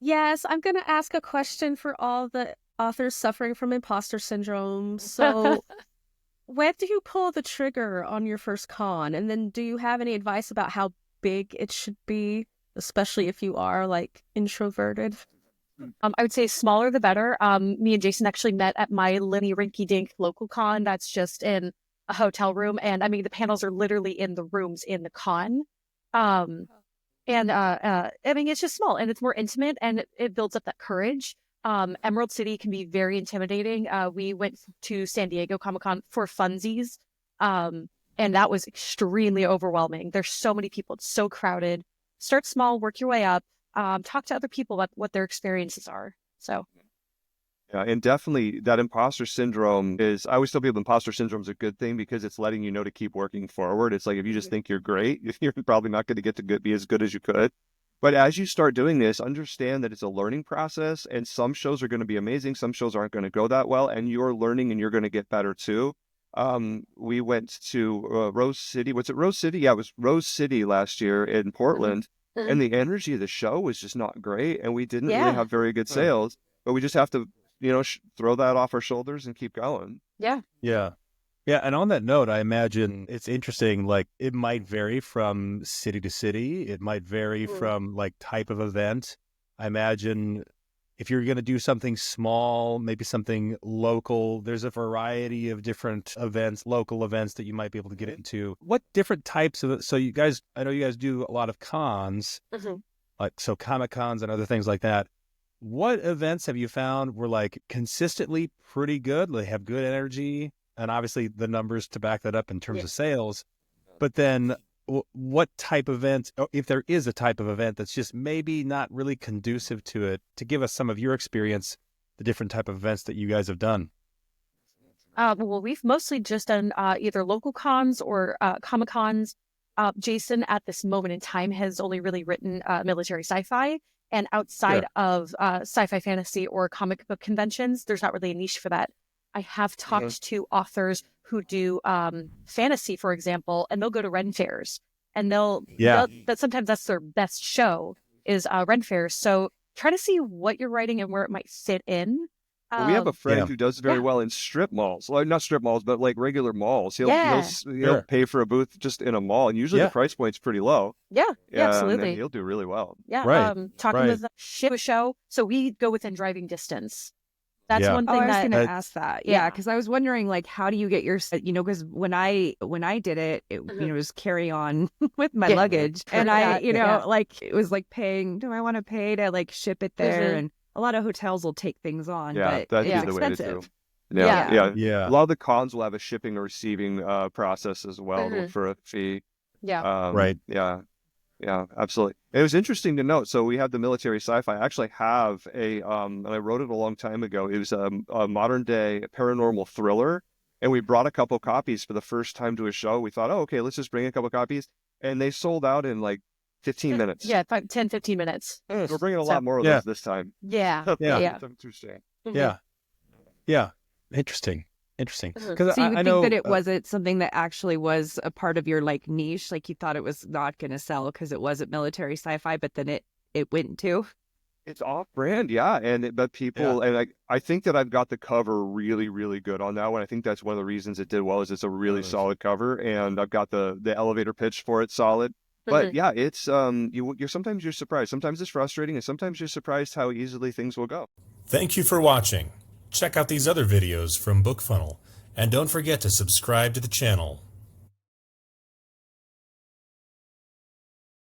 Yes, I'm going to ask a question for all the authors suffering from imposter syndrome. So, when do you pull the trigger on your first con? And then do you have any advice about how big it should be, especially if you are like introverted? I would say smaller the better. Me and Jason actually met at my Linny Rinky Dink local con that's just in a hotel room. And I mean, the panels are literally in the rooms in the con. Um, I mean, it's just small and it's more intimate and it builds up that courage. Emerald City can be very intimidating. We went to San Diego Comic-Con for funsies. And that was extremely overwhelming. There's so many people. It's so crowded. Start small, work your way up. Talk to other people about what their experiences are. So Yeah, and definitely that imposter syndrome is, I always tell people imposter syndrome is a good thing because it's letting you know to keep working forward. It's like if you just think you're great, you're probably not going to get to be as good as you could. But as you start doing this, understand that it's a learning process and some shows are going to be amazing. Some shows aren't going to go that well and you're learning and you're going to get better too. We went to Rose City. Was it Rose City? Yeah, it was Rose City last year in Portland. And the energy of the show was just not great. And we didn't really yeah, have very good sales, but we just have to, throw that off our shoulders and keep going. yeah. Yeah. Yeah. And on that note, I imagine it's interesting, like it might vary from city to city. It might vary from like type of event. I imagine if you're going to do something small, maybe something local, there's a variety of different events, local events that you might be able to get into. What different types of, so you guys, I know you guys do a lot of cons, like so Comic Cons and other things like that. What events have you found were like consistently pretty good? They have good energy and obviously the numbers to back that up in terms of sales. But then what type of event, if there is a type of event that's just maybe not really conducive to it, to give us some of your experience, the different type of events that you guys have done? Well, we've mostly just done either local cons or Comic Cons. Jason, at this moment in time, has only really written military sci-fi. And outside of sci-fi fantasy or comic book conventions, there's not really a niche for that. I have talked to authors who do fantasy, for example, and they'll go to Ren fairs. And sometimes that's their best show is Ren fairs. So try to see what you're writing and where it might fit in. Well, we have a friend who does very well in strip malls. Well, not strip malls, but like regular malls. He'll pay for a booth just in a mall, and usually the price point's pretty low. Yeah, absolutely. And he'll do really well. Yeah, talking with a show. So we go within driving distance. That's one thing I was going to ask that. Yeah, because I was wondering, like, how do you get your, because when I did it, it was carry on with my luggage, and I, like it was like paying. Do I want to pay to like ship it there? And a lot of hotels will take things on, but it's expensive. Yeah. A lot of the cons will have a shipping or receiving process as well for a fee. Right. Yeah, absolutely. It was interesting to note. So we have the military sci-fi. I actually have and I wrote it a long time ago. It was a modern day paranormal thriller. And we brought a couple copies for the first time to a show. We thought, okay, let's just bring a couple copies. And they sold out in like 15 minutes. Yeah, 10, 15 minutes. We're bringing a lot more of those this time. Yeah. Interesting. Yeah. Interesting. So you would think that it wasn't something that actually was a part of your like niche, like you thought it was not going to sell because it wasn't military sci-fi, but then it went to. It's off-brand, but people and I think that I've got the cover really, really good on that one. I think that's one of the reasons it did well is it's a really solid cover, and I've got the elevator pitch for it solid. But it's you're sometimes you're surprised. Sometimes it's frustrating, and sometimes you're surprised how easily things will go. Thank you for watching. Check out these other videos from BookFunnel, and don't forget to subscribe to the channel.